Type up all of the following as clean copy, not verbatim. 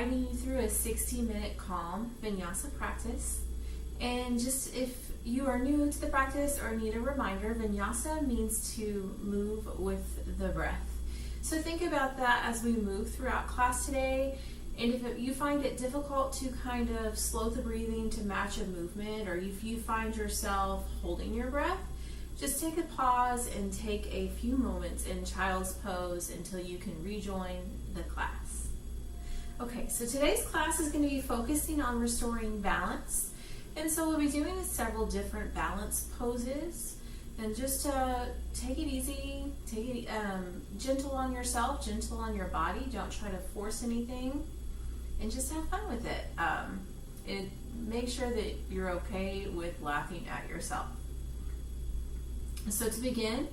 guiding you through a 60-minute calm vinyasa practice. And just if you are new to the practice or need a reminder, vinyasa means to move with the breath. So think about that as we move throughout class today. And if you find it difficult to kind of slow the breathing to match a movement, or if you find yourself holding your breath, just take a pause and take a few moments in child's pose until you can rejoin the class. Okay, so today's class is going to be focusing on restoring balance. And so we'll be doing several different balance poses. And just take it easy, take it gentle on yourself, gentle on your body. Don't try to force anything. And just have fun with it. Make sure that you're okay with laughing at yourself. So to begin,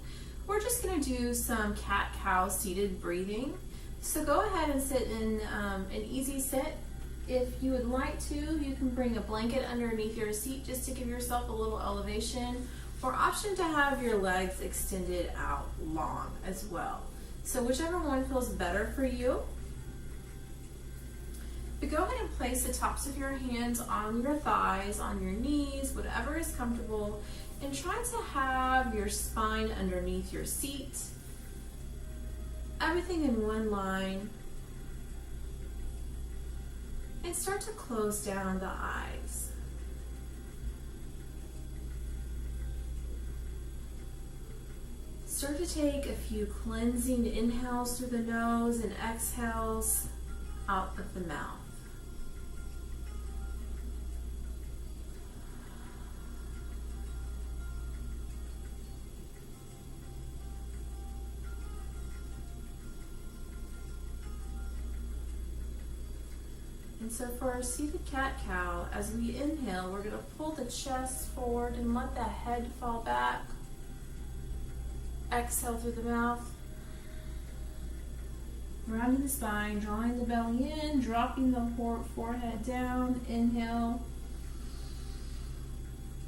we're just going to do some cat-cow seated breathing. So go ahead and sit in an easy sit. If you would like to, you can bring a blanket underneath your seat just to give yourself a little elevation, or option to have your legs extended out long as well. So whichever one feels better for you. But go ahead and place the tops of your hands on your thighs, on your knees, whatever is comfortable, and try to have your spine underneath your seat. Everything in one line. And start to close down the eyes. Start to take a few cleansing inhales through the nose and exhales out of the mouth. And so for our seated cat-cow, as we inhale, we're going to pull the chest forward and let the head fall back. Exhale through the mouth. Rounding the spine, drawing the belly in, dropping the forehead down. Inhale.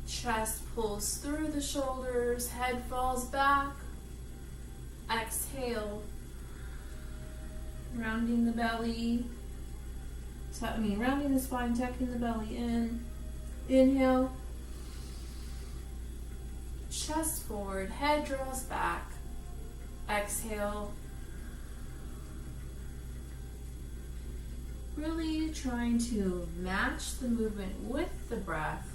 Chest pulls through the shoulders, head falls back. Exhale. Rounding the belly. Rounding the spine, tucking the belly in. Inhale. Chest forward, head draws back. Exhale. Really trying to match the movement with the breath.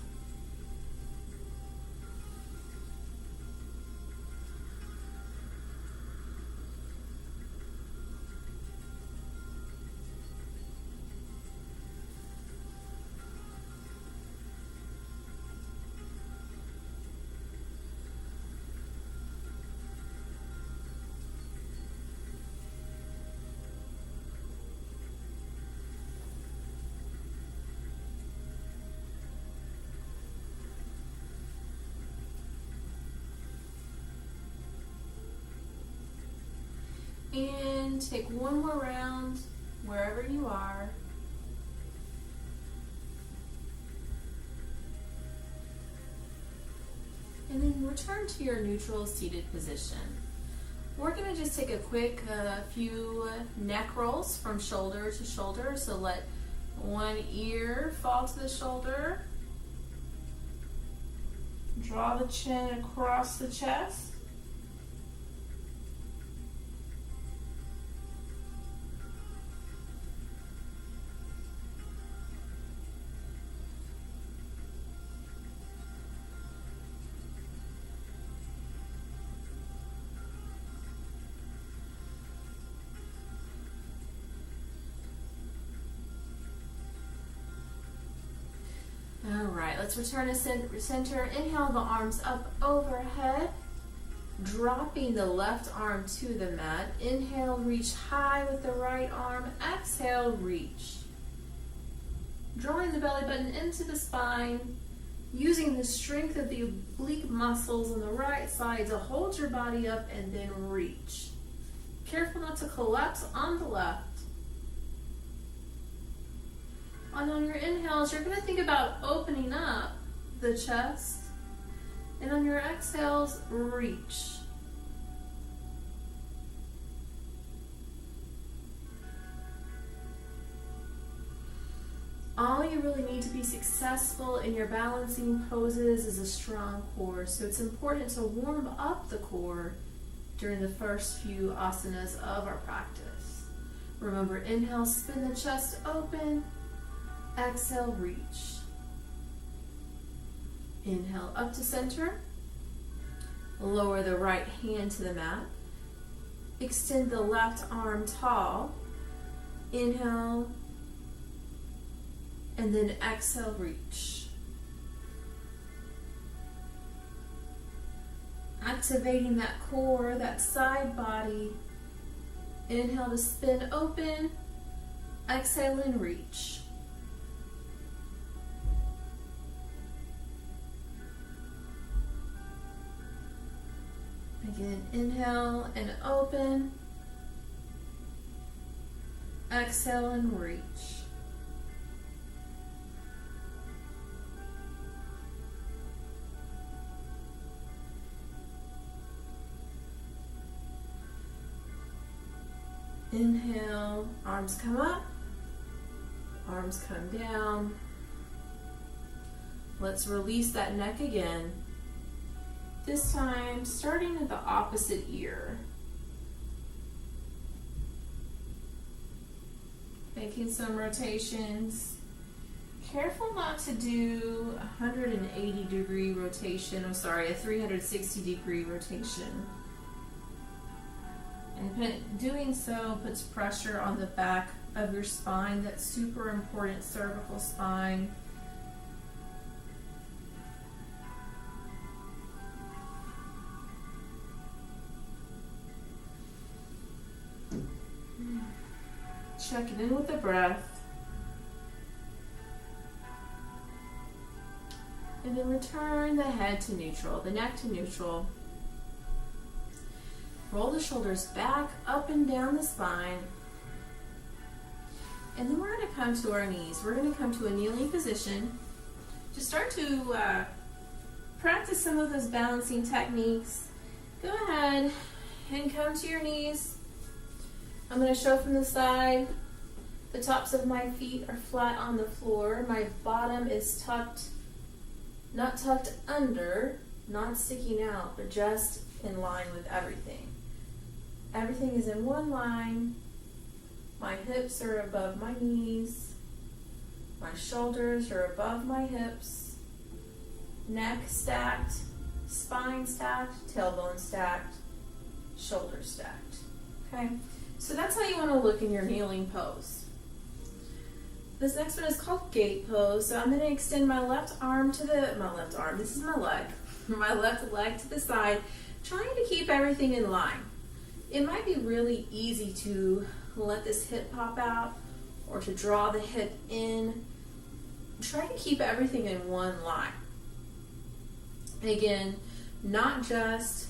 And take one more round wherever you are. And then return to your neutral seated position. We're going to just take a quick few neck rolls from shoulder to shoulder. So let one ear fall to the shoulder. Draw the chin across the chest. Alright, let's return to center. Inhale the arms up overhead, dropping the left arm to the mat. Inhale, reach high with the right arm. Exhale, reach. Drawing the belly button into the spine, using the strength of the oblique muscles on the right side to hold your body up and then reach. Careful not to collapse on the left. And on your inhales, you're going to think about opening up the chest. And on your exhales, reach. All you really need to be successful in your balancing poses is a strong core. So it's important to warm up the core during the first few asanas of our practice. Remember, inhale, spin the chest open. Exhale, reach. Inhale up to center. Lower the right hand to the mat. Extend the left arm tall. Inhale. And then exhale, reach. Activating that core, that side body. Inhale to spin open. Exhale and reach. Again, inhale and open. Exhale and reach. Inhale, arms come up, arms come down. Let's release that neck again. This time, starting at the opposite ear. Making some rotations. Careful not to do a 180-degree rotation, a 360-degree rotation. And doing so puts pressure on the back of your spine, that super important cervical spine. Checking in with the breath. And then return the head to neutral, the neck to neutral. Roll the shoulders back, up and down the spine. And then we're going to come to our knees. We're going to come to a kneeling position. Just start to practice some of those balancing techniques. Go ahead and come to your knees. I'm going to show from the side. The tops of my feet are flat on the floor. My bottom is tucked, not tucked under, not sticking out, but just in line with everything. Everything is in one line. My hips are above my knees. My shoulders are above my hips. Neck stacked, spine stacked, tailbone stacked, shoulders stacked. Okay? So that's how you want to look in your kneeling pose. This next one is called gate pose. So I'm going to extend my left arm to this is my leg, my left leg to the side, trying to keep everything in line. It might be really easy to let this hip pop out or to draw the hip in. Try to keep everything in one line. And again, not just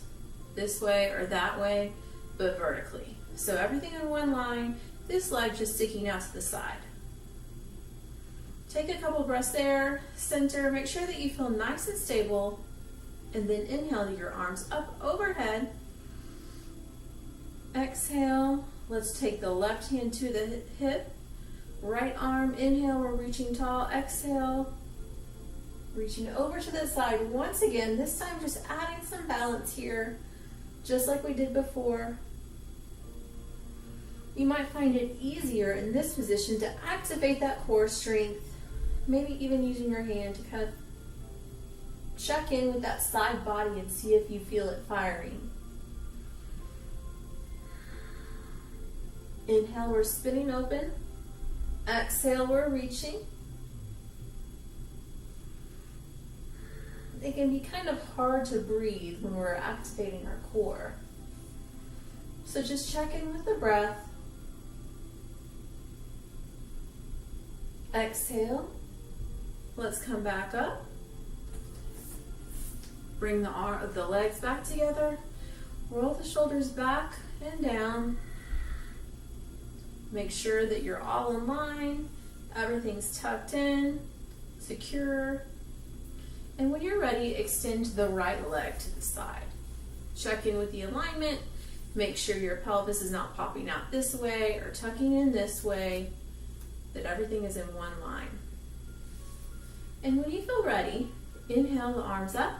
this way or that way, but vertically. So everything in one line, this leg just sticking out to the side. Take a couple breaths there, center, make sure that you feel nice and stable, and then inhale your arms up overhead. Exhale, let's take the left hand to the hip. Right arm, inhale, we're reaching tall. Exhale, reaching over to the side. Once again, this time just adding some balance here, just like we did before. You might find it easier in this position to activate that core strength, maybe even using your hand to kind of check in with that side body and see if you feel it firing. Inhale, we're spinning open. Exhale, we're reaching. It can be kind of hard to breathe when we're activating our core. So just check in with the breath. Exhale. Let's come back up. Bring the legs back together. Roll the shoulders back and down. Make sure that you're all in line. Everything's tucked in, secure. And when you're ready, extend the right leg to the side. Check in with the alignment. Make sure your pelvis is not popping out this way or tucking in this way, that everything is in one line. And when you feel ready, inhale the arms up.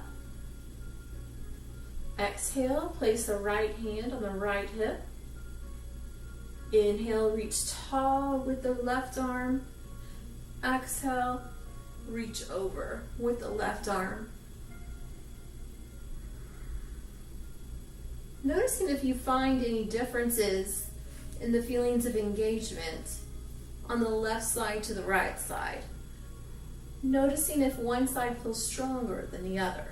Exhale, place the right hand on the right hip. Inhale, reach tall with the left arm. Exhale, reach over with the left arm. Noticing if you find any differences in the feelings of engagement on the left side to the right side. Noticing if one side feels stronger than the other.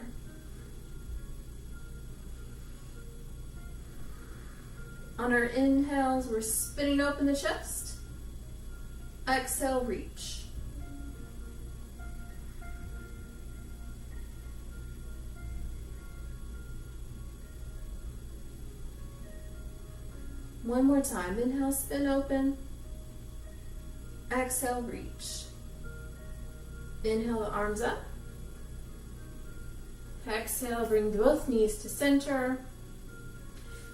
On our inhales, we're spinning open the chest. Exhale, reach. One more time. Inhale, spin open. Exhale, reach. Inhale the arms up. Exhale, bring both knees to center.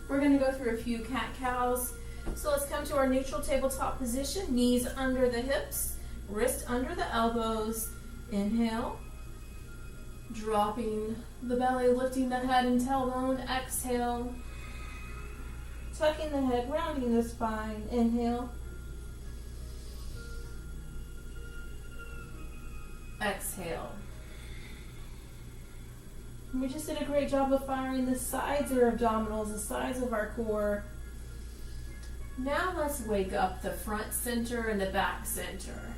We're going to go through a few cat-cows. So let's come to our neutral tabletop position. Knees under the hips, wrist under the elbows. Inhale. Dropping the belly, lifting the head and tailbone. Exhale. Tucking the head, rounding the spine. Inhale. Exhale. We just did a great job of firing the sides of our abdominals, the sides of our core. Now let's wake up the front center and the back center.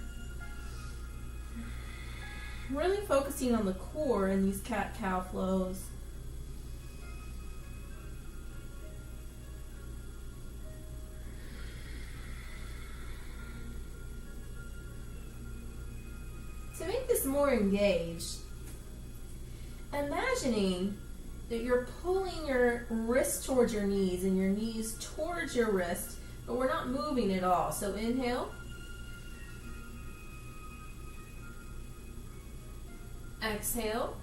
Really focusing on the core in these cat-cow flows. To make this more engaged, imagining that you're pulling your wrist towards your knees and your knees towards your wrist, but we're not moving at all. So inhale. Exhale.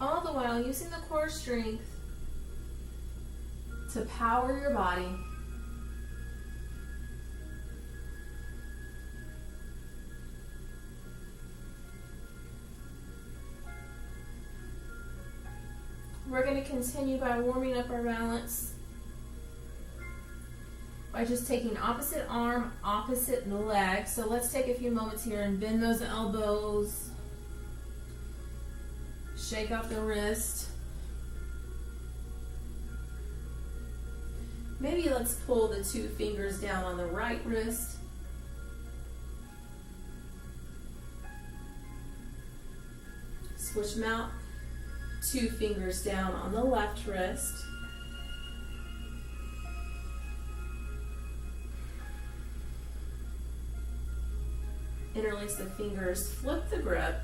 All the while using the core strength to power your body. We're going to continue by warming up our balance by just taking opposite arm, opposite leg. So let's take a few moments here and bend those elbows. Shake off the wrist. Maybe let's pull the two fingers down on the right wrist. Switch them out. Two fingers down on the left wrist. Interlace the fingers, flip the grip.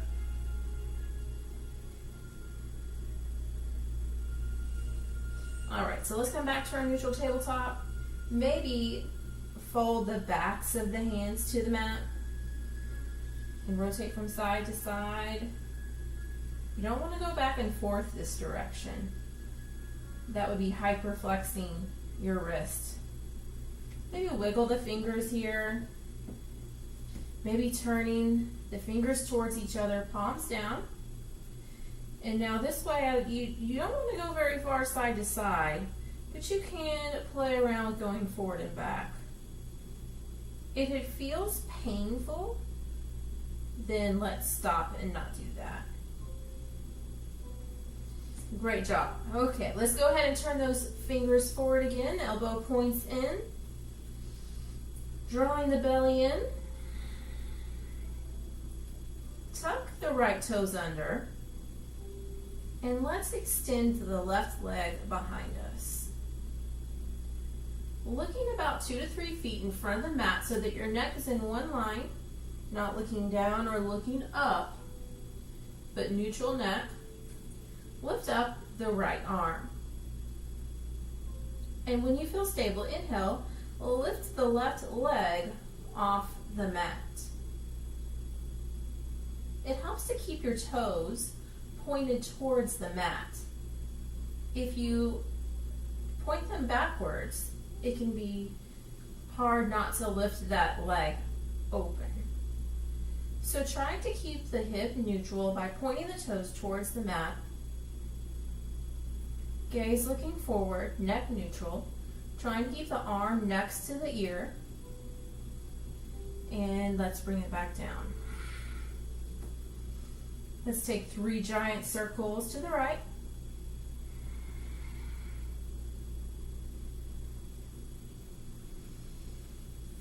All right, so let's come back to our neutral tabletop. Maybe fold the backs of the hands to the mat and rotate from side to side. You don't want to go back and forth this direction. That would be hyperflexing your wrist. Maybe wiggle the fingers here. Maybe turning the fingers towards each other, palms down. And now this way, you don't want to go very far side to side, but you can play around with going forward and back. If it feels painful, then let's stop and not do that. Great job. Okay, let's go ahead and turn those fingers forward again. Elbow points in. Drawing the belly in. Tuck the right toes under. And let's extend the left leg behind us. Looking about 2 to 3 feet in front of the mat so that your neck is in one line, not looking down or looking up, but neutral neck. Lift up the right arm. And when you feel stable, inhale, lift the left leg off the mat. It helps to keep your toes pointed towards the mat. If you point them backwards, it can be hard not to lift that leg open. So try to keep the hip neutral by pointing the toes towards the mat. Gaze looking forward, neck neutral. Trying to keep the arm next to the ear. And let's bring it back down. Let's take 3 giant circles to the right.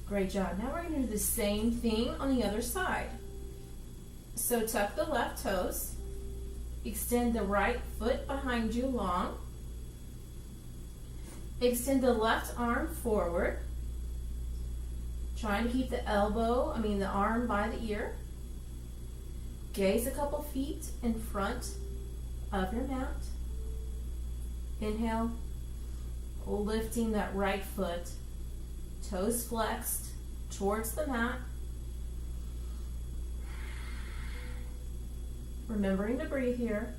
Great job. Now we're going to do the same thing on the other side. So tuck the left toes. Extend the right foot behind you long. Extend the left arm forward. Trying to keep the arm by the ear. Gaze a couple feet in front of your mat. Inhale, lifting that right foot, toes flexed towards the mat. Remembering to breathe here.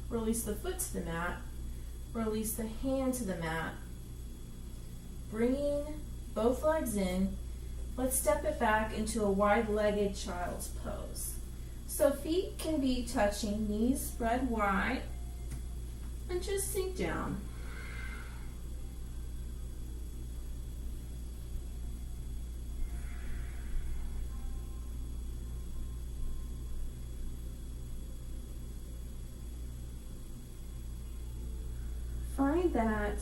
Release the foot to the mat. Release the hand to the mat. Bringing both legs in, let's step it back into a wide-legged child's pose. So feet can be touching, knees spread wide, and just sink down. Find that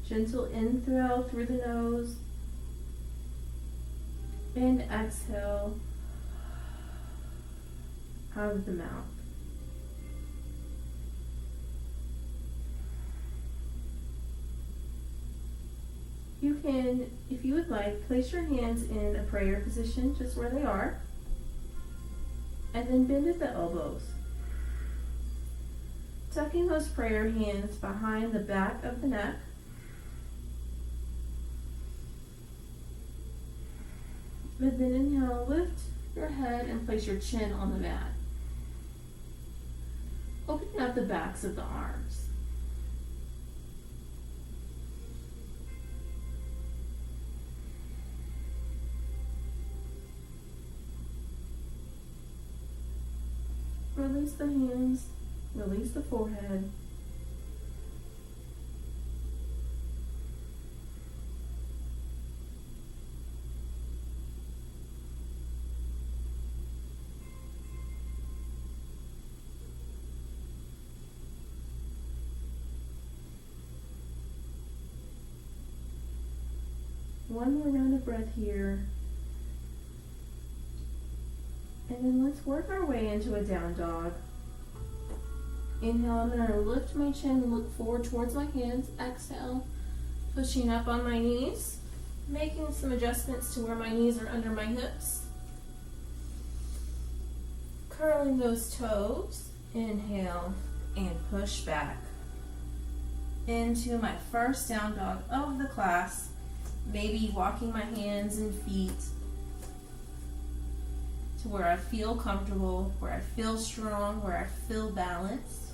gentle inhale through the nose and exhale out of the mouth. You can, if you would like, place your hands in a prayer position just where they are, and then bend at the elbows. Tucking those prayer hands behind the back of the neck. And then inhale, lift your head and place your chin on the mat. Opening up the backs of the arms. Release the hands. Release the forehead. One more round of breath here. And then let's work our way into a down dog. Inhale, I'm going to lift my chin and look forward towards my hands. Exhale, pushing up on my knees, making some adjustments to where my knees are under my hips. Curling those toes. Inhale and push back into my first down dog of the class. Maybe walking my hands and feet to where I feel comfortable, where I feel strong, where I feel balanced.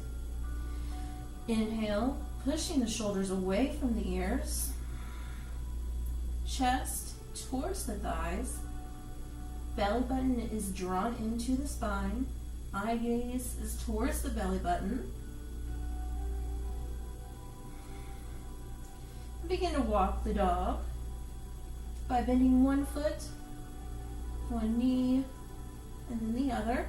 Inhale, pushing the shoulders away from the ears. Chest towards the thighs. Belly button is drawn into the spine. Eye gaze is towards the belly button. Begin to walk the dog by bending one foot, one knee, and then the other.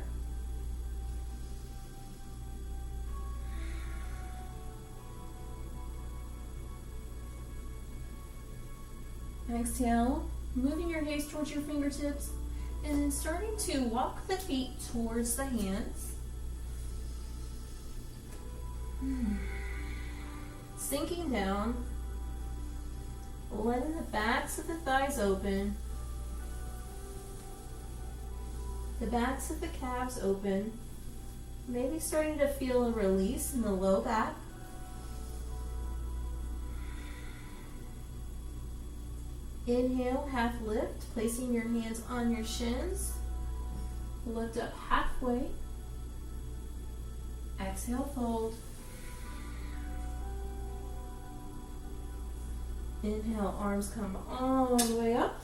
Exhale, moving your gaze towards your fingertips, and then starting to walk the feet towards the hands. Sinking down, letting the backs of the thighs open, the backs of the calves open, maybe starting to feel a release in the low back. Inhale, half lift, placing your hands on your shins. Lift up halfway. Exhale, fold. Inhale, arms come all the way up.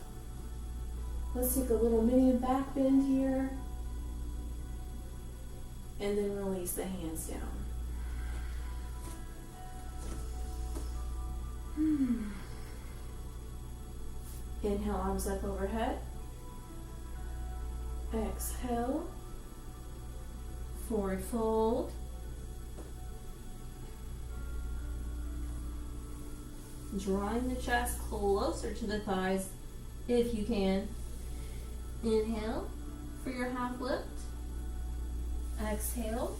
Let's take a little mini back bend here. And then release the hands down. Inhale, arms up overhead. Exhale, forward fold. Drawing the chest closer to the thighs if you can. Inhale for your half lift. Exhale,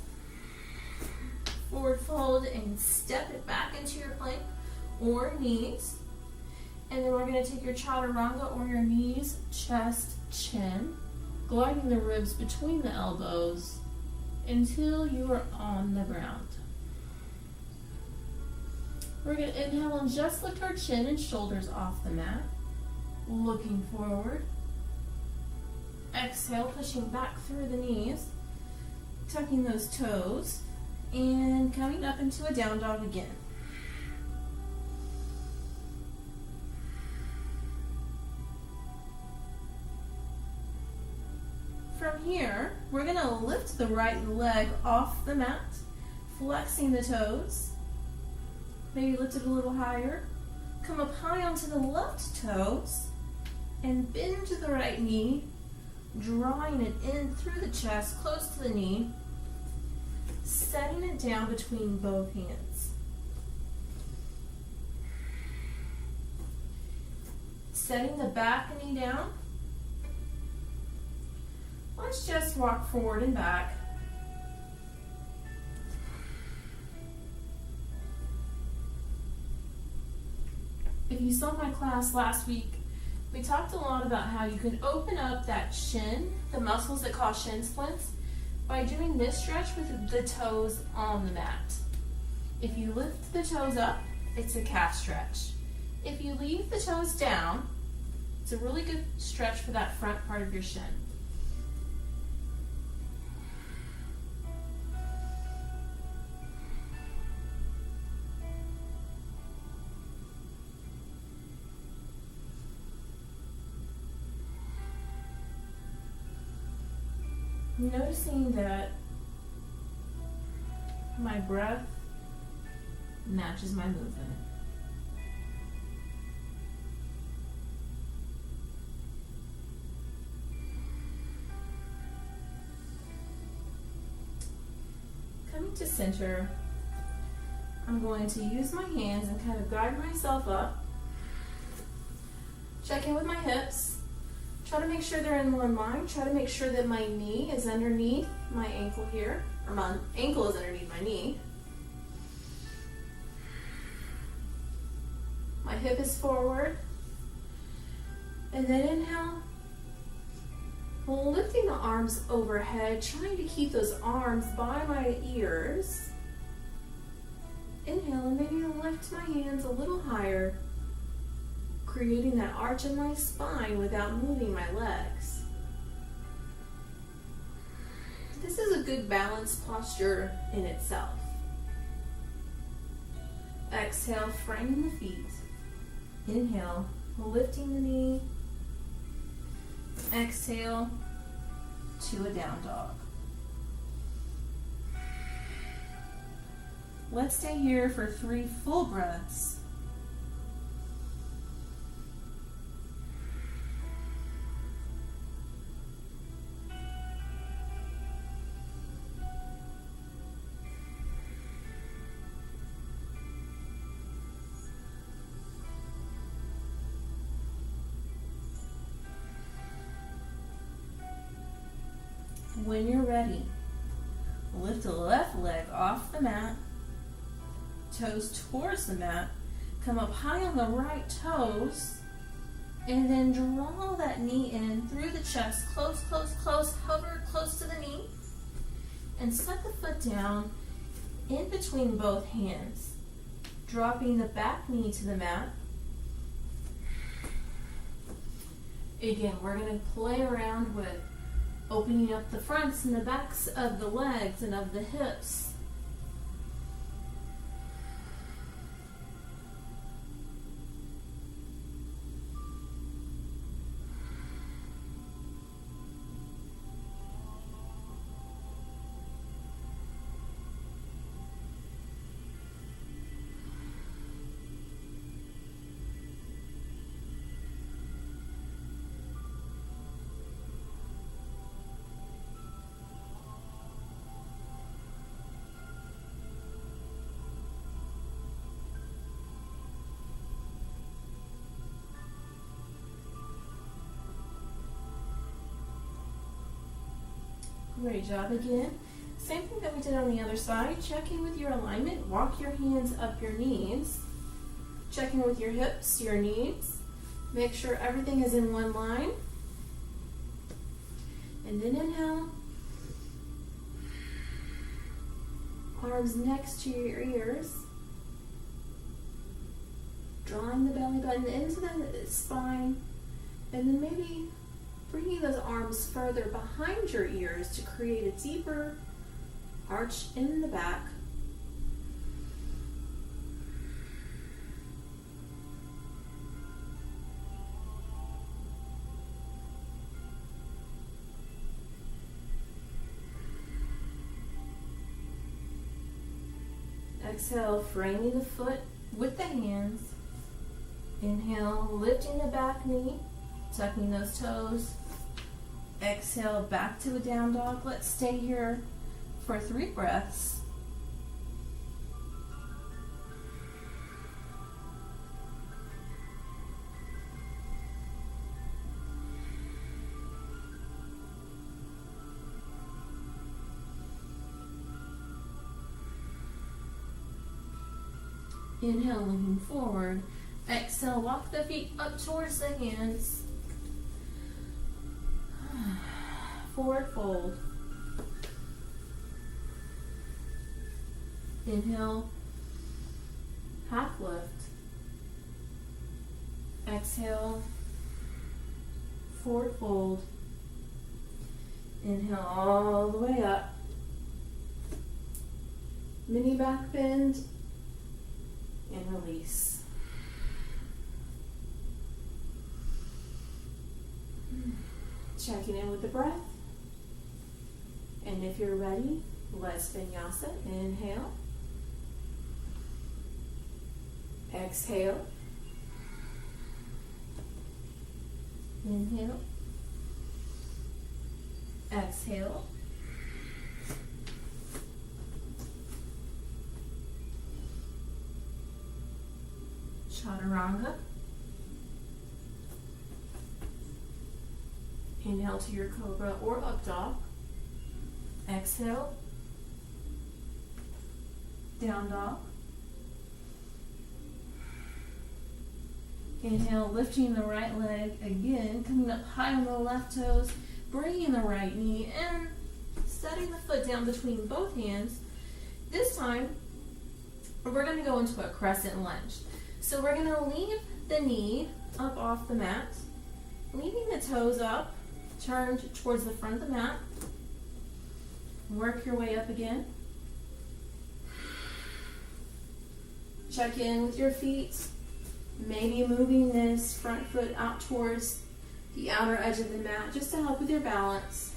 forward fold and step it back into your plank or knees. And then we're going to take your chaturanga or your knees, chest, chin, gliding the ribs between the elbows until you are on the ground. We're going to inhale and just lift our chin and shoulders off the mat, looking forward. Exhale, pushing back through the knees, tucking those toes, and coming up into a down dog again. From here, we're going to lift the right leg off the mat, flexing the toes. Maybe lift it a little higher. Come up high onto the left toes and bend to the right knee, drawing it in through the chest, close to the knee, setting it down between both hands. Setting the back knee down. Let's just walk forward and back. If you saw my class last week, we talked a lot about how you can open up that shin, the muscles that cause shin splints, by doing this stretch with the toes on the mat. If you lift the toes up, it's a calf stretch. If you leave the toes down, it's a really good stretch for that front part of your shin. Noticing that my breath matches my movement. Coming to center, I'm going to use my hands and kind of guide myself up. Check in with my hips. Try to make sure they're in one line. Try to make sure that my knee is underneath my ankle here, or my ankle is underneath my knee. My hip is forward. And then inhale. Lifting the arms overhead, trying to keep those arms by my ears. Inhale, and maybe lift my hands a little higher, creating that arch in my spine without moving my legs. This is a good balanced posture in itself. Exhale, framing the feet. Inhale, lifting the knee. Exhale to a down dog. Let's stay here for 3 full breaths. When you're ready, lift the left leg off the mat, toes towards the mat, come up high on the right toes, and then draw that knee in through the chest, close, close, close, hover close to the knee, and set the foot down in between both hands, dropping the back knee to the mat. Again, we're going to play around with opening up the fronts and the backs of the legs and of the hips Great job again. Same thing that we did on the other side. Check in with your alignment. Walk your hands up your knees. Check in with your hips, your knees. Make sure everything is in one line. And then inhale. Arms next to your ears. Drawing the belly button into the spine. And then maybe bringing those arms further behind your ears to create a deeper arch in the back. Exhale, framing the foot with the hands. Inhale, lifting the back knee, tucking those toes. Exhale, back to a down dog. Let's stay here for 3 breaths. Inhale, leaning forward. Exhale, walk the feet up towards the hands. Forward fold. Inhale, half lift. Exhale, forward fold. Inhale all the way up. Mini back bend and release. Checking in with the breath. And if you're ready, let's vinyasa. Inhale. Exhale. Inhale. Exhale. Chaturanga. Inhale to your cobra or up dog. Exhale. Down dog. Inhale, lifting the right leg again, coming up high on the left toes, bringing the right knee in, setting the foot down between both hands. This time, we're going to go into a crescent lunge. So we're going to leave the knee up off the mat, leaving the toes up, turned towards the front of the mat. Work your way up again. Check in with your feet. Maybe moving this front foot out towards the outer edge of the mat just to help with your balance.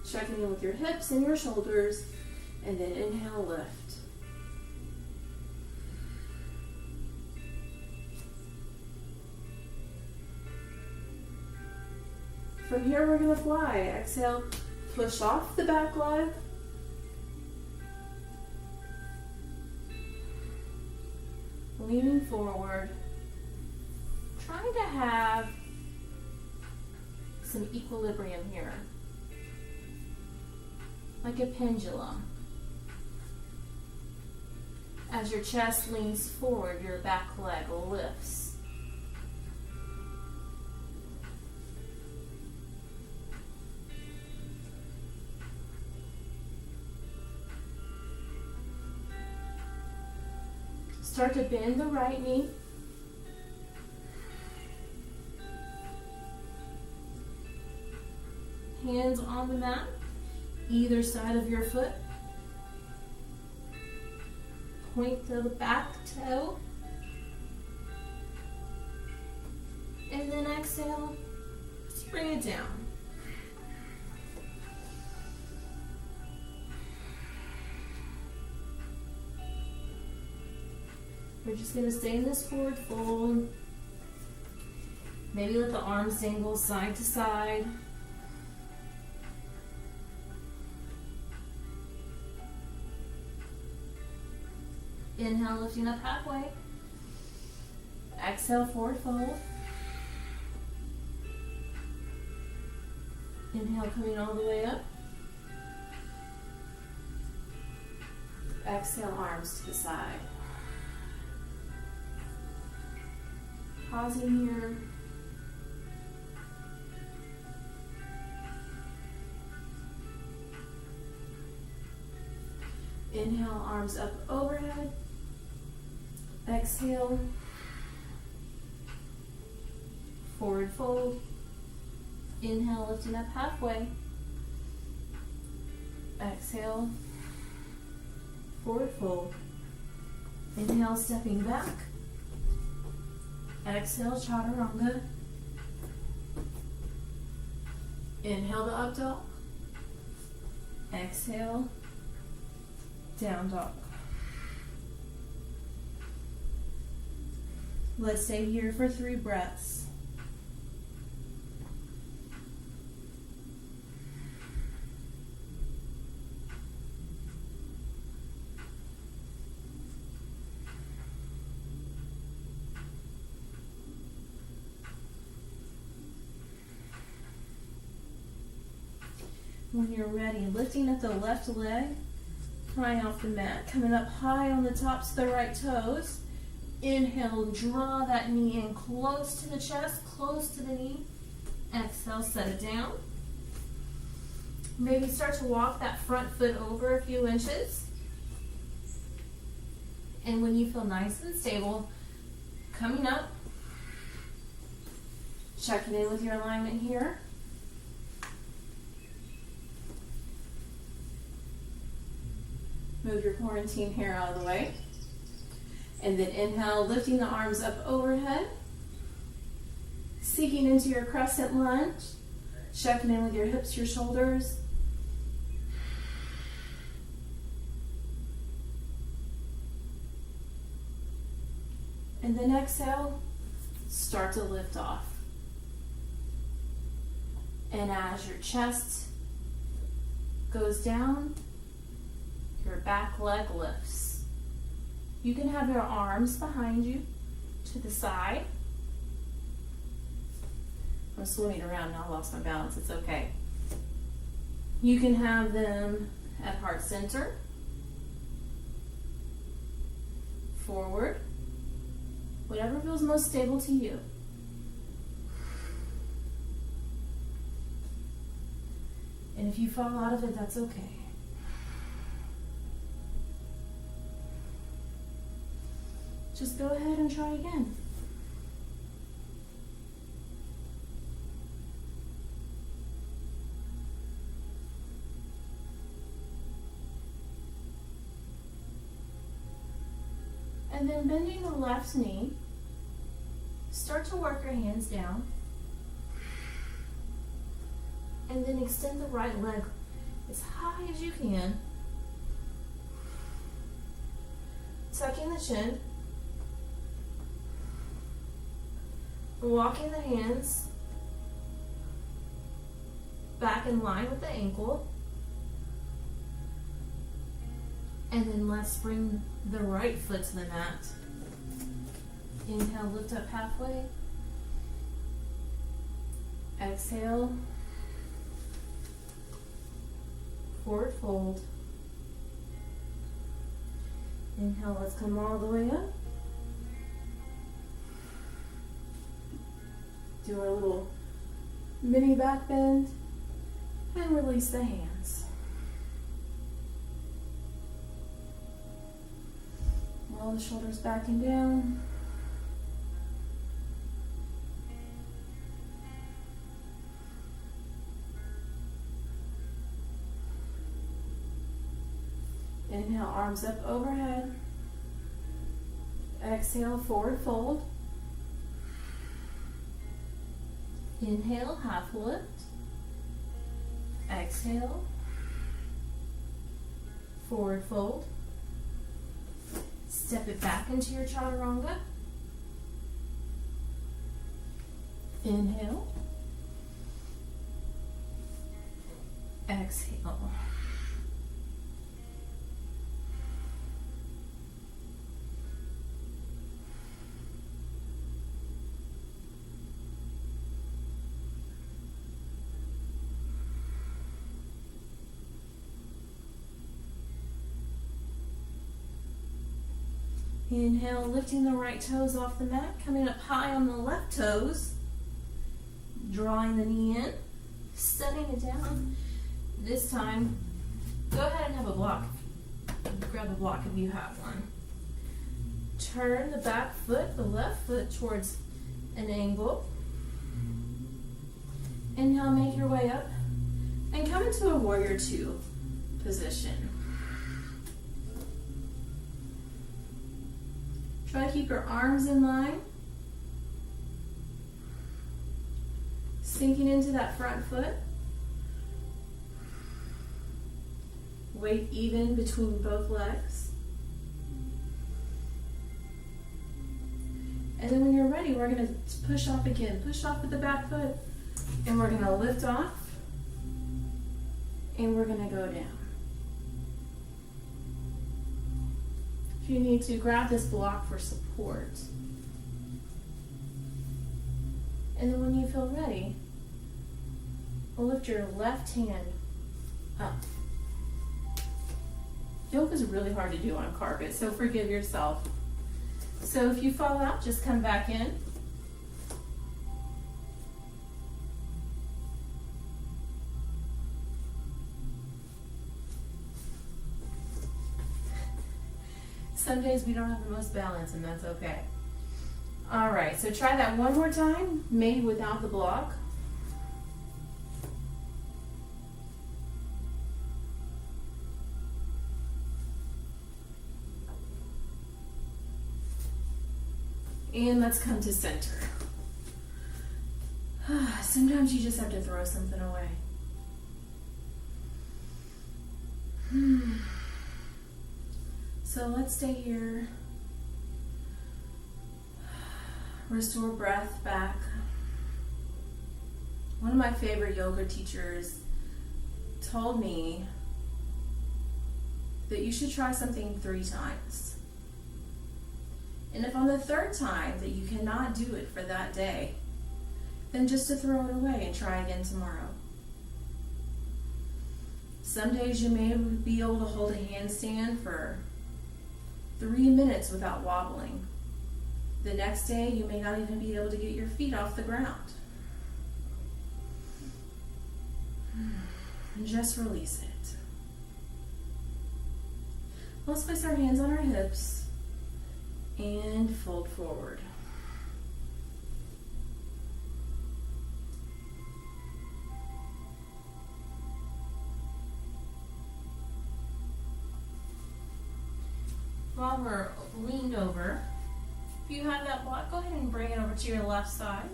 Checking in with your hips and your shoulders, and then inhale, lift. From here, we're going to fly. Exhale, push off the back leg. Leaning forward. Trying to have some equilibrium here. Like a pendulum. As your chest leans forward, your back leg lifts. Start to bend the right knee. Hands on the mat, either side of your foot. Point the back toe. And then exhale, just bring it down. We're just going to stay in this forward fold. Maybe let the arms dangle side to side. Inhale, lifting up halfway. Exhale, forward fold. Inhale, coming all the way up. Exhale, arms to the side. Pausing here. Inhale, arms up overhead. Exhale, forward fold. Inhale, lifting up halfway. Exhale, forward fold. Inhale, stepping back. Exhale, chaturanga. Inhale to up dog. Exhale, down dog. Let's stay here for 3 breaths. When you're ready, lifting up the left leg, flying off the mat, coming up high on the tops of the right toes. Inhale, draw that knee in close to the chest, close to the knee. Exhale, set it down. Maybe start to walk that front foot over a few inches. And when you feel nice and stable, coming up, checking in with your alignment here. Move your quarantine hair out of the way. And then inhale, lifting the arms up overhead. Sinking into your crescent lunge. Checking in with your hips, your shoulders. And then exhale, start to lift off. And as your chest goes down, your back leg lifts. You can have your arms behind you to the side. I'm swimming around now, I lost my balance, it's okay. You can have them at heart center, forward, whatever feels most stable to you. And if you fall out of it, that's okay. Just go ahead and try again. And then bending the left knee, start to work your hands down. And then extend the right leg as high as you can. Tucking the chin. Walking the hands back in line with the ankle. And then let's bring the right foot to the mat. Inhale, lift up halfway. Exhale, forward fold. Inhale, let's come all the way up. Do our little mini back bend and release the hands. Roll the shoulders back and down. Inhale, arms up overhead. Exhale, forward fold. Inhale, half lift. Exhale, forward fold. Step it back into your chaturanga. Inhale. Exhale. Inhale, lifting the right toes off the mat, coming up high on the left toes, drawing the knee in, setting it down. This time, go ahead and have a block. Grab a block if you have one. Turn the back foot, the left foot, towards an angle. Inhale, make your way up, and come into a warrior two position. Try to keep your arms in line. Sinking into that front foot. Weight even between both legs. And then when you're ready, we're going to push off again. Push off with the back foot. And we're going to lift off. And we're going to go down. If you need to, grab this block for support. And then when you feel ready, we'll lift your left hand up. Yoga is really hard to do on carpet, so forgive yourself. So if you fall out, just come back in. Some days we don't have the most balance, and that's okay. All right, so try that one more time, maybe without the block. And let's come to center. Sometimes you just have to throw something away. So let's stay here. Restore breath back. One of my favorite yoga teachers told me that you should try something 3 times. And if on the 3rd time that you cannot do it for that day, then just to throw it away and try again tomorrow. Some days you may be able to hold a handstand for 3 minutes without wobbling. The next day you may not even be able to get your feet off the ground. And just release it. Let's place our hands on our hips and fold forward. While we're leaned over, if you have that block, go ahead and bring it over to your left side.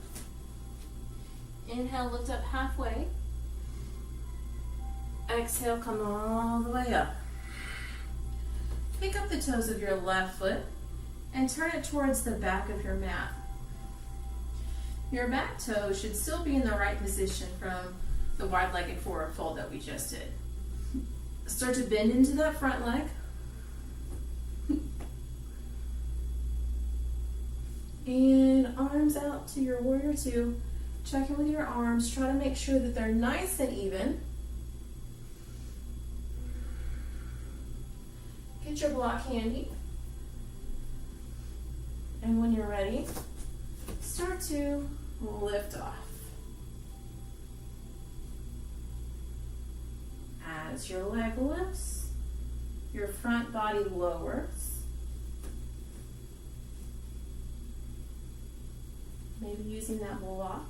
Inhale, lift up halfway. Exhale, come all the way up. Pick up the toes of your left foot and turn it towards the back of your mat. Your back toe should still be in the right position from the wide-legged forward fold that we just did. Start to bend into that front leg. And arms out to your warrior two. Check in with your arms. Try to make sure that they're nice and even. Get your block handy. And when you're ready, start to lift off. As your leg lifts, your front body lowers. Maybe using that block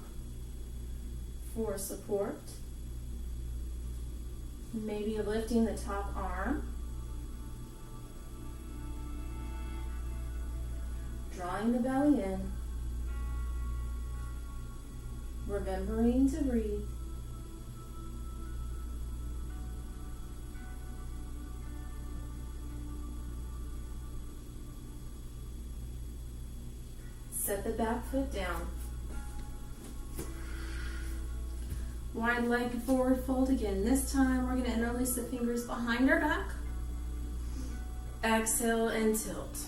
for support. Maybe lifting the top arm. Drawing the belly in. Remembering to breathe. Set the back foot down. Wide leg forward fold again. This time we're going to interlace the fingers behind our back. Exhale and tilt.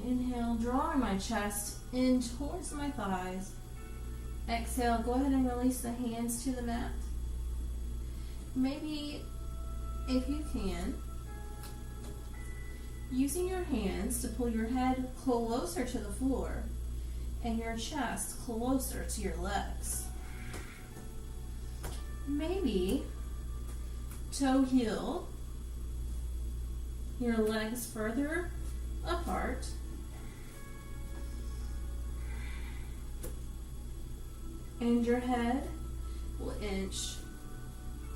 Inhale, drawing my chest in towards my thighs. Exhale, go ahead and release the hands to the mat. Maybe, if you can, using your hands to pull your head closer to the floor and your chest closer to your legs. Maybe toe heel your legs further apart. And your head will inch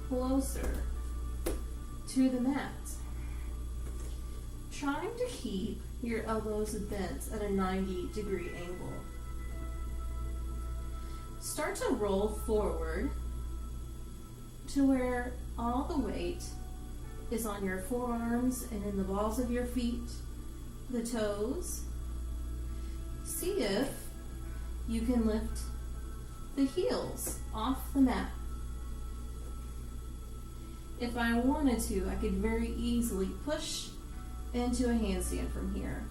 closer to the mat. Trying to keep your elbows bent at a 90-degree angle. Start to roll forward to where all the weight is on your forearms and in the balls of your feet, the toes. See if you can lift the heels off the mat. If I wanted to, I could very easily push into a handstand from here.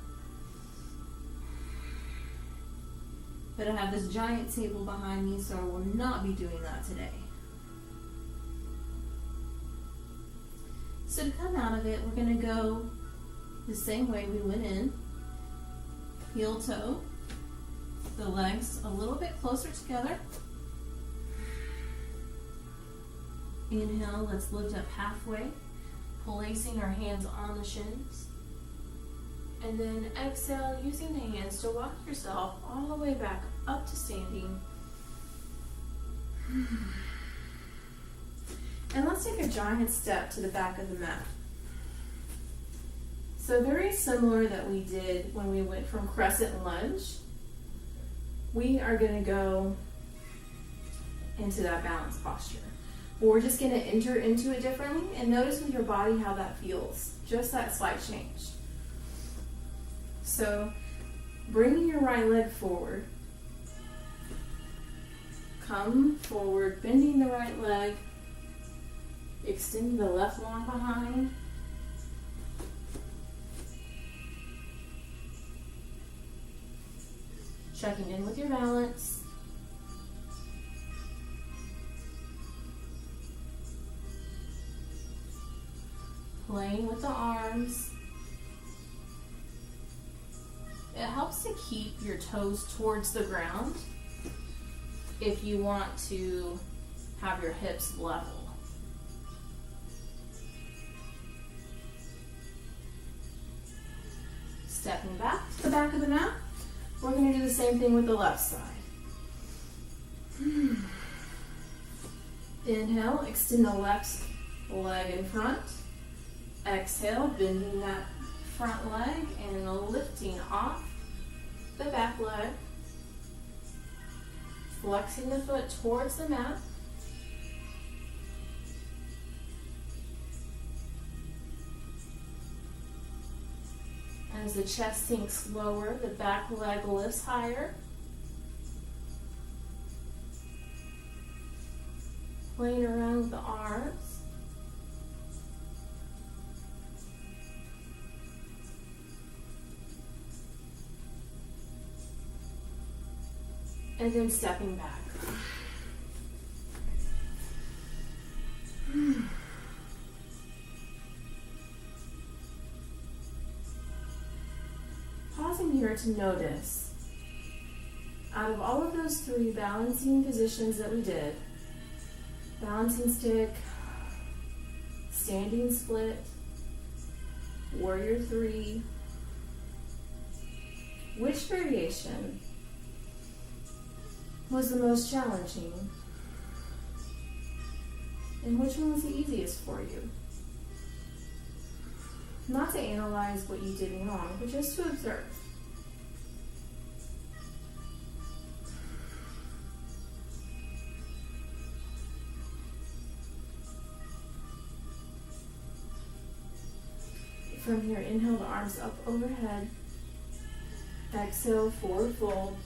But I have this giant table behind me, so I will not be doing that today. So to come out of it, we're going to go the same way we went in. Heel toe, the legs a little bit closer together. Inhale, let's lift up halfway, placing our hands on the shins. And then exhale, using the hands to walk yourself all the way back up to standing. And let's take a giant step to the back of the mat. So very similar that we did when we went from crescent lunge, we are going to go into that balance posture. But we're just going to enter into it differently, and notice with your body how that feels. Just that slight change. So bringing your right leg forward. Come forward, bending the right leg. Extending the left long behind. Checking in with your balance. Playing with the arms. It helps to keep your toes towards the ground if you want to have your hips level. Stepping back to the back of the mat, we're going to do the same thing with the left side. Inhale, extend the left leg in front. Exhale, bending that front leg and lifting off the back leg. Flexing the foot towards the mat. As the chest sinks lower, the back leg lifts higher. Playing around with the arms. And then stepping back. Pausing here to notice, out of all of those three balancing positions that we did, balancing stick, standing split, warrior three, which variation was the most challenging? And which one was the easiest for you? Not to analyze what you did wrong, but just to observe. From here, inhale the arms up overhead. Exhale, forward fold.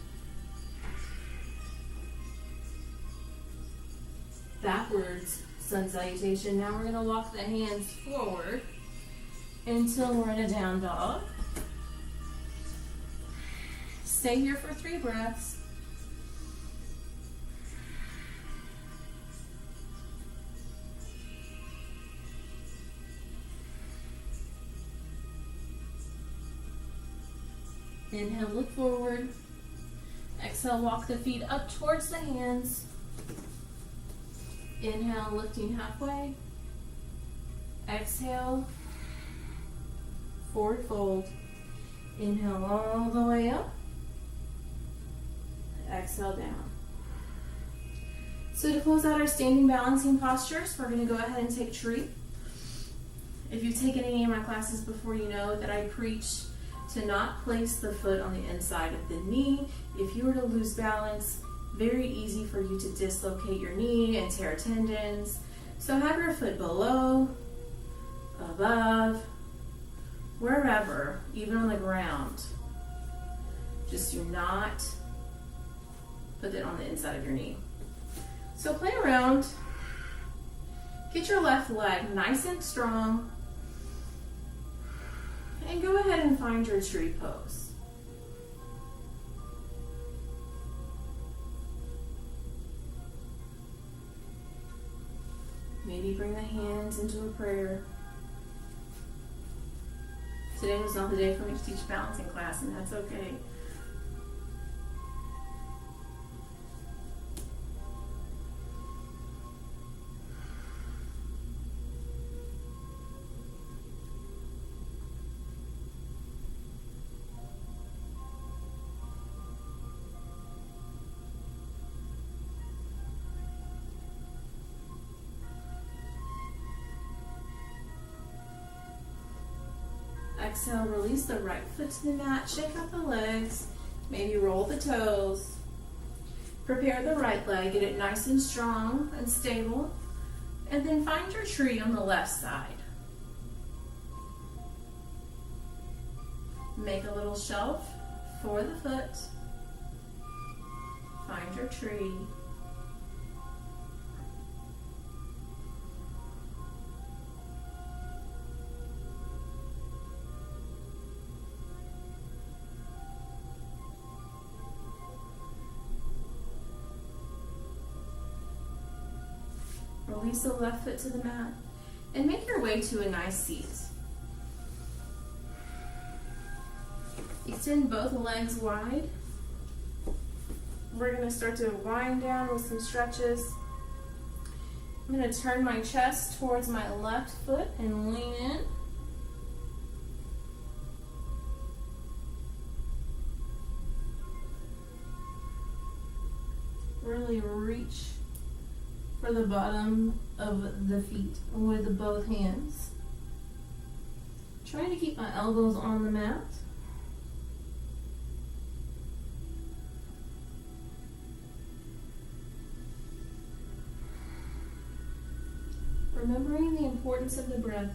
Backwards sun salutation. Now we're going to walk the hands forward until we're in a down dog. Stay here for 3 breaths. Inhale, look forward. Exhale, walk the feet up towards the hands. Inhale, lifting halfway. Exhale, forward fold. Inhale all the way up. Exhale down. So to close out our standing balancing postures, we're going to go ahead and take tree. If you've taken any of my classes before, you know that I preach to not place the foot on the inside of the knee. If you were to lose balance, very easy for you to dislocate your knee and tear tendons. So have your foot below, above, wherever, even on the ground. Just do not put it on the inside of your knee. So play around. Get your left leg nice and strong. And go ahead and find your tree pose. Maybe bring the hands into a prayer. Today was not the day for me to teach balancing class, and that's okay. Exhale, release the right foot to the mat, shake out the legs, maybe roll the toes. Prepare the right leg, get it nice and strong and stable, and then find your tree on the left side. Make a little shelf for the foot. Find your tree. Release the left foot to the mat and make your way to a nice seat. Extend both legs wide. We're going to start to wind down with some stretches. I'm going to turn my chest towards my left foot and lean in. Really reach for the bottom of the feet with both hands. Trying to keep my elbows on the mat. Remembering the importance of the breath,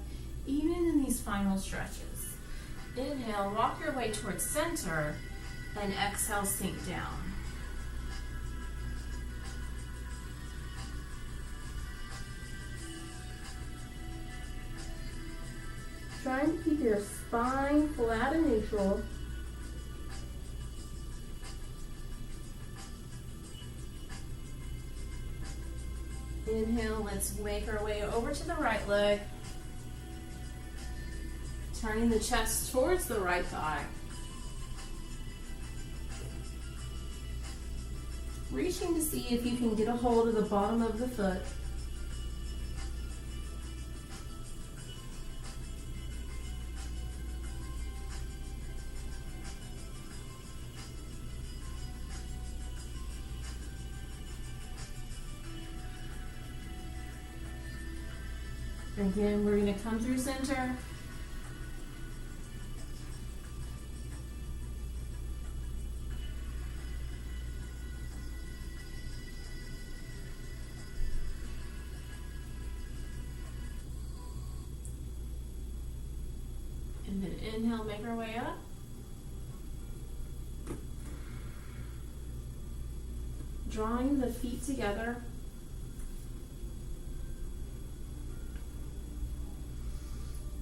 even in these final stretches. Inhale, walk your way towards center, and exhale, sink down. Trying to keep your spine flat and neutral. Inhale, let's make our way over to the right leg. Turning the chest towards the right thigh. Reaching to see if you can get a hold of the bottom of the foot. Again, we're going to come through center. And then inhale, make our way up. Drawing the feet together.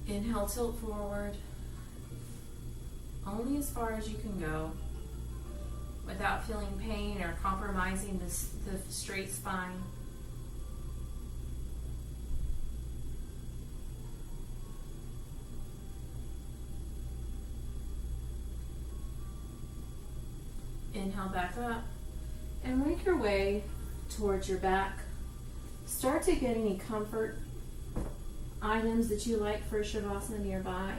Inhale, tilt forward, only as far as you can go, without feeling pain or compromising the straight spine. Inhale back up and make your way towards your back. Start to get any comfort items that you like for Shavasana nearby.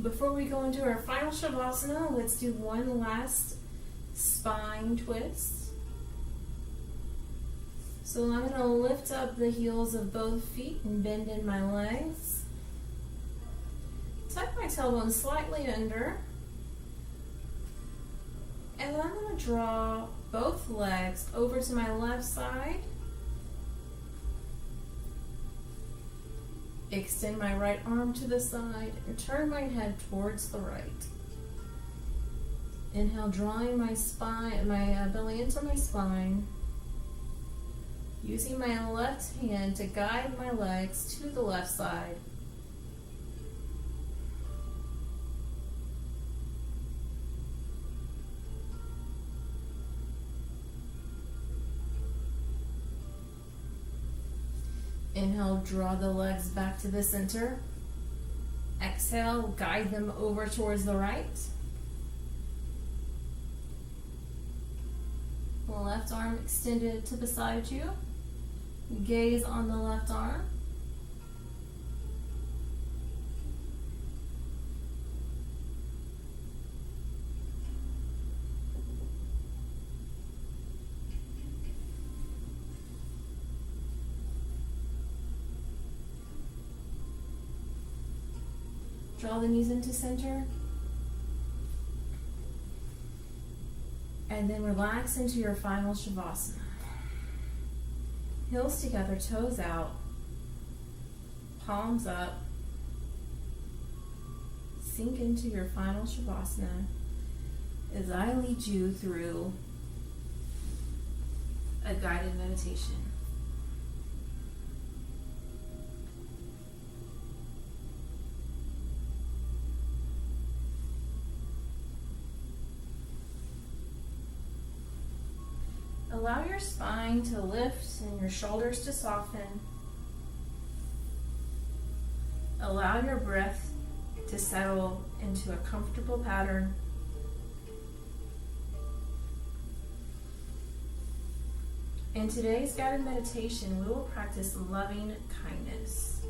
Before we go into our final Shavasana, let's do one last spine twist. So I'm going to lift up the heels of both feet and bend in my legs. Tuck my tailbone slightly under. And then I'm going to draw both legs over to my left side. Extend my right arm to the side and turn my head towards the right. Inhale, drawing my spine, my belly into my spine. Using my left hand to guide my legs to the left side. Inhale, draw the legs back to the center. Exhale, guide them over towards the right. Left arm extended to beside you. Gaze on the left arm. Draw the knees into center. And then relax into your final Shavasana. Heels together, toes out, palms up. Sink into your final Shavasana as I lead you through a guided meditation. Allow your spine to lift and your shoulders to soften. Allow your breath to settle into a comfortable pattern. In today's guided meditation, we will practice loving kindness.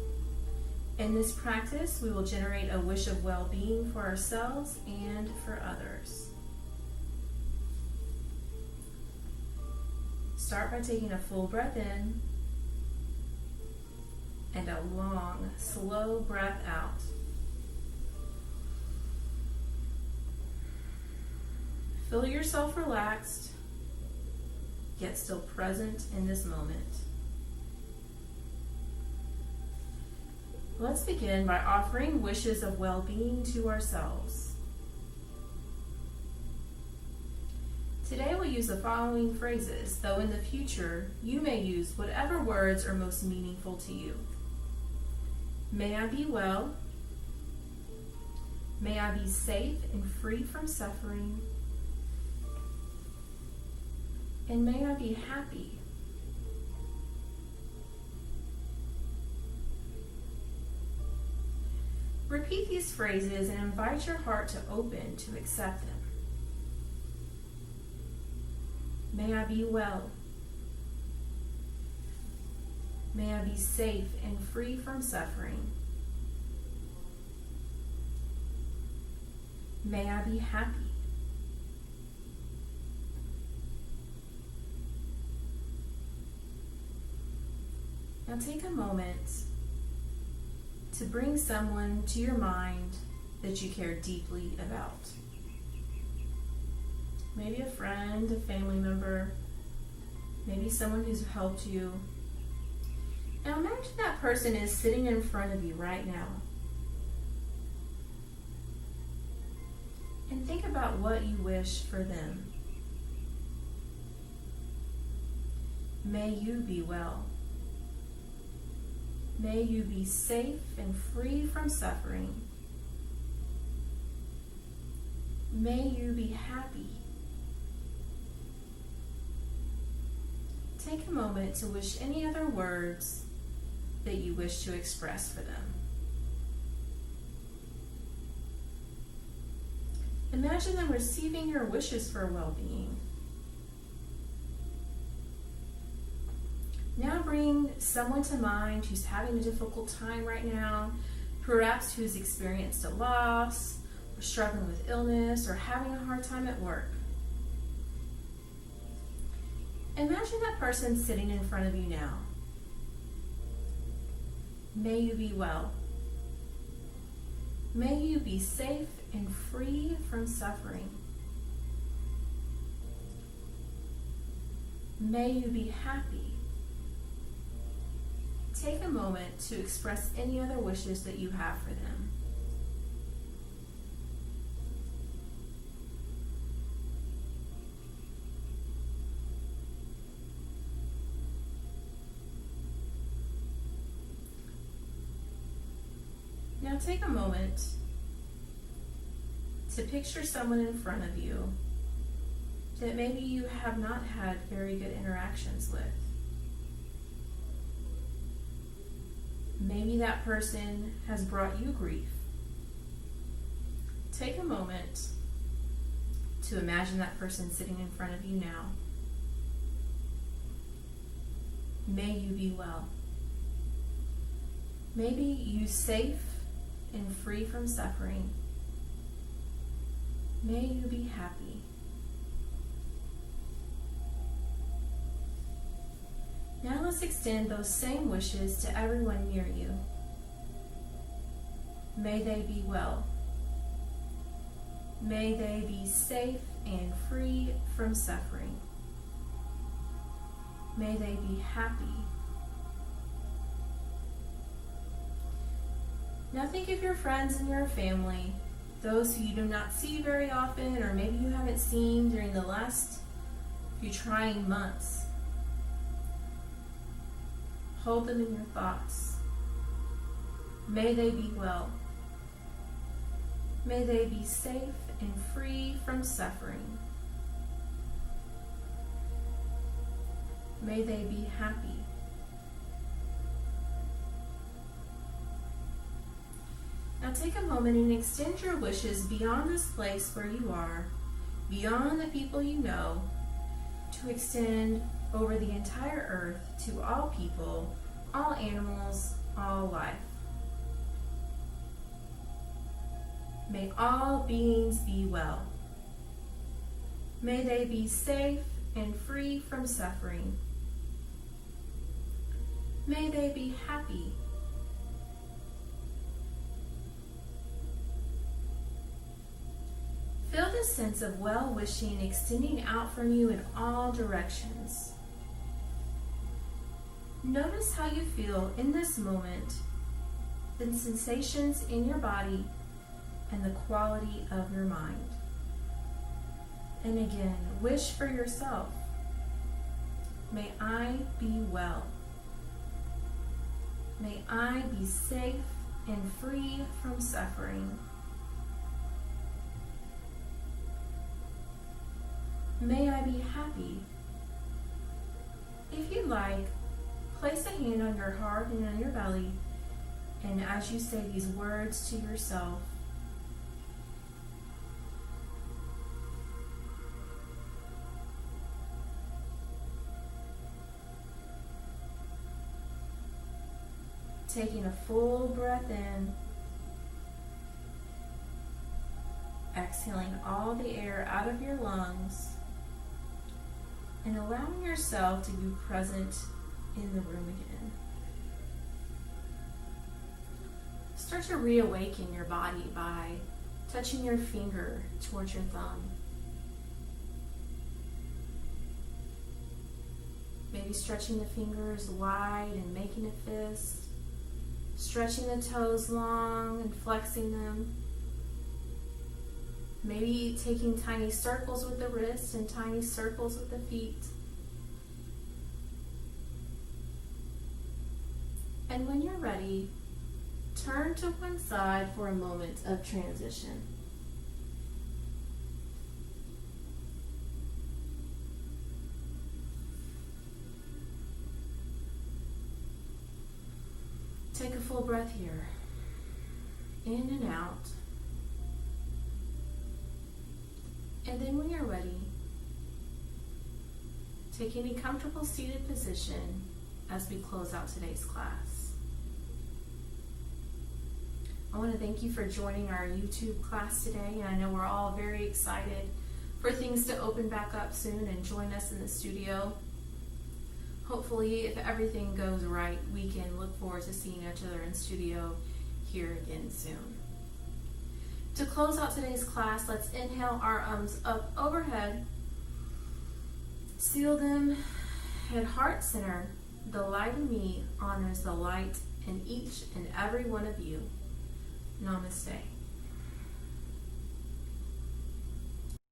In this practice, we will generate a wish of well-being for ourselves and for others. Start by taking a full breath in and a long, slow breath out. Feel yourself relaxed, yet still present in this moment. Let's begin by offering wishes of well-being to ourselves. Today we'll use the following phrases, though in the future you may use whatever words are most meaningful to you. May I be well. May I be safe and free from suffering. And may I be happy. Repeat these phrases and invite your heart to open to accept them. May I be well. May I be safe and free from suffering. May I be happy. Now take a moment to bring someone to your mind that you care deeply about. Maybe a friend, a family member, maybe someone who's helped you. Now imagine that person is sitting in front of you right now. And think about what you wish for them. May you be well. May you be safe and free from suffering. May you be happy. Take a moment to wish any other words that you wish to express for them. Imagine them receiving your wishes for well-being. Now bring someone to mind who's having a difficult time right now, perhaps who's experienced a loss, or struggling with illness, or having a hard time at work. Imagine that person sitting in front of you now. May you be well. May you be safe and free from suffering. May you be happy. Take a moment to express any other wishes that you have for them. Now take a moment to picture someone in front of you that maybe you have not had very good interactions with. Maybe that person has brought you grief. Take a moment to imagine that person sitting in front of you now. May you be well. May you safe and free from suffering. May you be happy. Now let's extend those same wishes to everyone near you. May they be well. May they be safe and free from suffering. May they be happy. Now think of your friends and your family, those who you do not see very often, or maybe you haven't seen during the last few trying months. Hold them in your thoughts. May they be well. May they be safe and free from suffering. May they be happy. Now take a moment and extend your wishes beyond this place where you are, beyond the people you know, to extend over the entire earth to all people, all animals, all life. May all beings be well. May they be safe and free from suffering. May they be happy. Feel the sense of well-wishing extending out from you in all directions. Notice how you feel in this moment, the sensations in your body, and the quality of your mind. And again, wish for yourself. May I be well. May I be safe and free from suffering. May I be happy. If you like, place a hand on your heart and on your belly, and as you say these words to yourself, taking a full breath in, exhaling all the air out of your lungs, and allowing yourself to be present in the room again. Start to reawaken your body by touching your finger towards your thumb. Maybe stretching the fingers wide and making a fist. Stretching the toes long and flexing them. Maybe taking tiny circles with the wrists and tiny circles with the feet. And when you're ready, turn to one side for a moment of transition. Take a full breath here. In and out. And then when you're ready, take any comfortable seated position as we close out today's class. I want to thank you for joining our YouTube class today, and I know we're all very excited for things to open back up soon and join us in the studio. Hopefully, if everything goes right, we can look forward to seeing each other in studio here again soon. To close out today's class, let's inhale our ums up overhead. Seal them at heart center. The light in me honors the light in each and every one of you. Namaste.